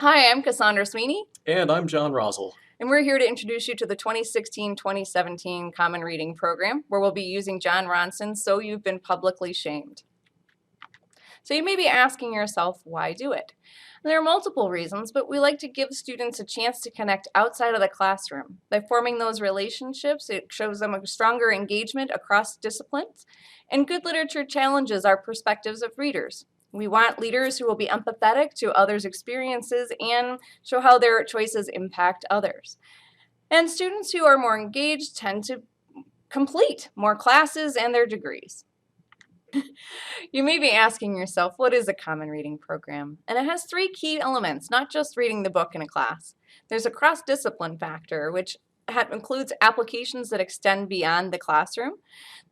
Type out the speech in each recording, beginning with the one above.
Hi, I'm Cassandra Sweeney, And I'm John Rosel. and we're here to introduce you to the 2016-2017 Common Reading Program, where we'll be using Jon Ronson's So You've Been Publicly Shamed. So you may be asking yourself, why do it? And there are multiple reasons, but we like to give students a chance to connect outside of the classroom. By forming those relationships, it shows them a stronger engagement across disciplines, and good literature challenges our perspectives of readers. We want leaders who will be empathetic to others' experiences and show how their choices impact others. And students who are more engaged tend to complete more classes and their degrees. You may be asking yourself, what is a common reading program? And it has three key elements, not just reading the book in a class. There's a cross-discipline factor, which includes applications that extend beyond the classroom.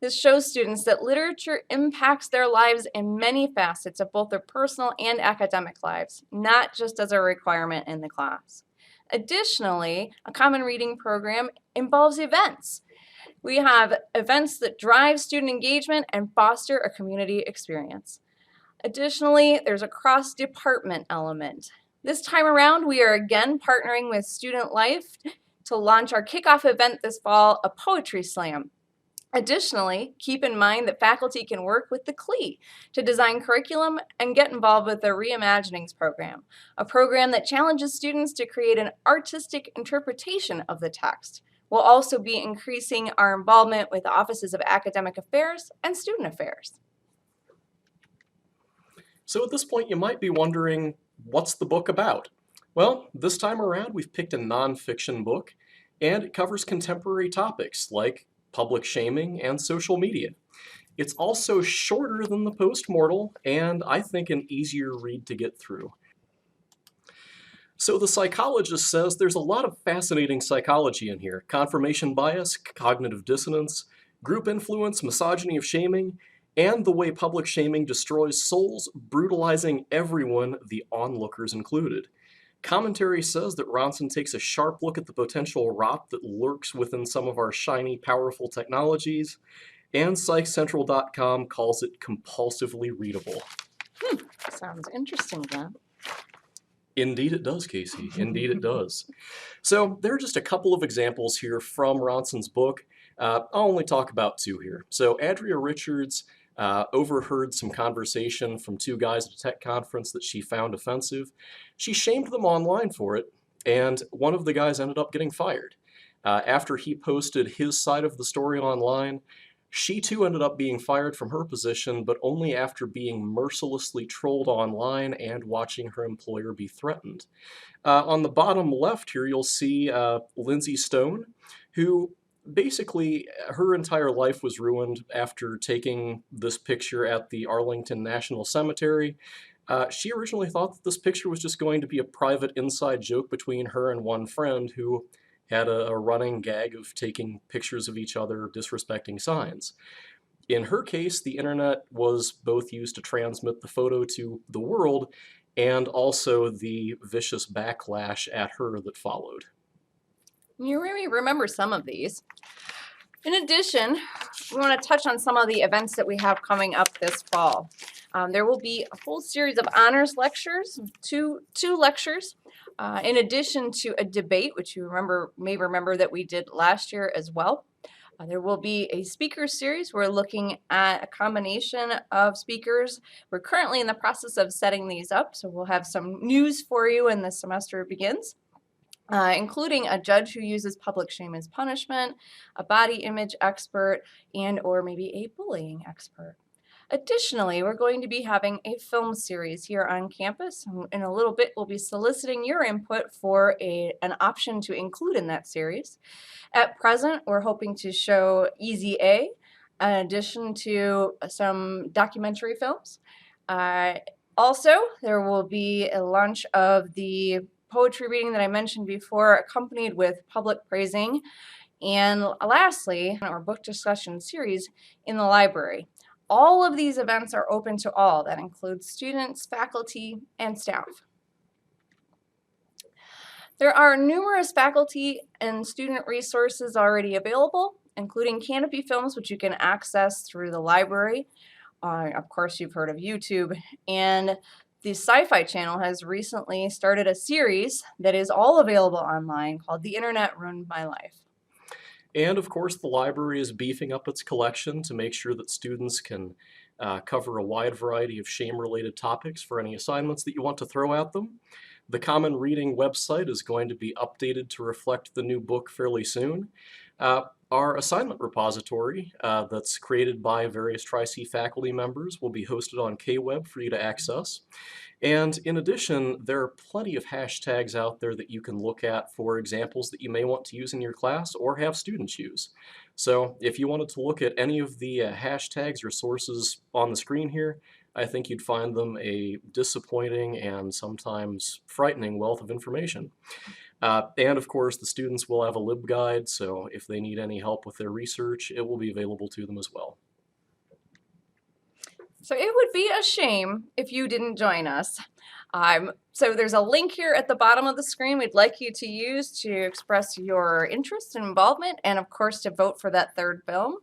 This shows students that literature impacts their lives in many facets of both their personal and academic lives, not just as a requirement in the class. Additionally, a common reading program involves events. We have events that drive student engagement and foster a community experience. Additionally, there's a cross-department element. This time around, we are again partnering with Student Life to launch our kickoff event this fall, a poetry slam. Additionally, keep in mind that faculty can work with the CLE to design curriculum and get involved with the Reimaginings program, a program that challenges students to create an artistic interpretation of the text. We'll also be increasing our involvement with the Offices of Academic Affairs and Student Affairs. So at this point, you might be wondering, what's the book about? Well, this time around, we've picked a nonfiction book, and it covers contemporary topics like public shaming and social media. It's also shorter than The Postmortal, and I think an easier read to get through. So the psychologist says there's a lot of fascinating psychology in here. Confirmation bias, cognitive dissonance, group influence, misogyny of shaming, and the way public shaming destroys souls, brutalizing everyone, the onlookers included. Commentary says that Ronson takes a sharp look at the potential rot that lurks within some of our shiny, powerful technologies, and PsychCentral.com calls it compulsively readable. Sounds interesting, John. Indeed it does, Casey. Indeed it does. So there are just a couple of examples here from Ronson's book. I'll only talk about two here. So Adria Richards overheard some conversation from two guys at a tech conference that she found offensive. She shamed them online for it, and one of the guys ended up getting fired. After he posted his side of the story online, she too ended up being fired from her position, but only after being mercilessly trolled online and watching her employer be threatened. On the bottom left here, you'll see Lindsay Stone, who basically her entire life was ruined after taking this picture at the Arlington National Cemetery. She originally thought that this picture was just going to be a private inside joke between her and one friend who had a running gag of taking pictures of each other disrespecting signs. In her case, the internet was both used to transmit the photo to the world and also the vicious backlash at her that followed. You may remember some of these. In addition, we want to touch on some of the events that we have coming up this fall. There will be a full series of honors lectures, two lectures, in addition to a debate, which you may remember that we did last year as well. There will be a speaker series. We're looking at a combination of speakers. We're currently in the process of setting these up, so we'll have some news for you when the semester begins. Including a judge who uses public shame as punishment, a body image expert, and or maybe a bullying expert. Additionally, we're going to be having a film series here on campus. In a little bit, we'll be soliciting your input for an option to include in that series. At present, we're hoping to show Easy A, in addition to some documentary films. Also, there will be a launch of the poetry reading that I mentioned before, accompanied with public praising. And lastly, our book discussion series in the library. All of these events are open to all. That includes students, faculty, and staff. There are numerous faculty and student resources already available, including Canopy Films, which you can access through the library. Of course, you've heard of YouTube, and the Sci-Fi Channel has recently started a series that is all available online called The Internet Ruined My Life. And of course, the library is beefing up its collection to make sure that students can cover a wide variety of shame-related topics for any assignments that you want to throw at them. The Common Reading website is going to be updated to reflect the new book fairly soon. Our assignment repository that's created by various Tri-C faculty members will be hosted on KWeb for you to access. And in addition, there are plenty of hashtags out there that you can look at for examples that you may want to use in your class or have students use. So if you wanted to look at any of the hashtags or sources on the screen here, I think you'd find them a disappointing and sometimes frightening wealth of information. And of course, the students will have a LibGuide, so if they need any help with their research, it will be available to them as well. So it would be a shame if you didn't join us. So there's a link here at the bottom of the screen we'd like you to use to express your interest and involvement, and of course to vote for that third film.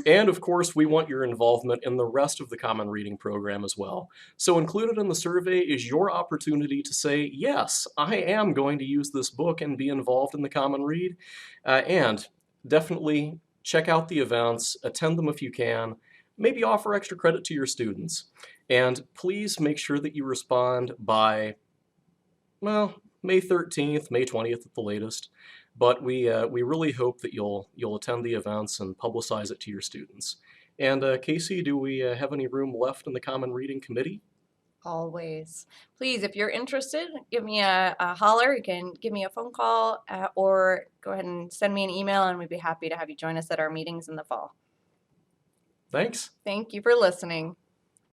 And of course, we want your involvement in the rest of the Common Reading program as well. So included in the survey is your opportunity to say, yes, I am going to use this book and be involved in the Common Read. And definitely check out the events, attend them if you can, maybe offer extra credit to your students. And please make sure that you respond by, well, May 13th, May 20th at the latest. But we really hope that you'll attend the events and publicize it to your students. And Casey, do we have any room left in the Common Reading Committee? Always. Please, if you're interested, give me a holler. You can give me a phone call or go ahead and send me an email, and we'd be happy to have you join us at our meetings in the fall. Thanks. Thank you for listening.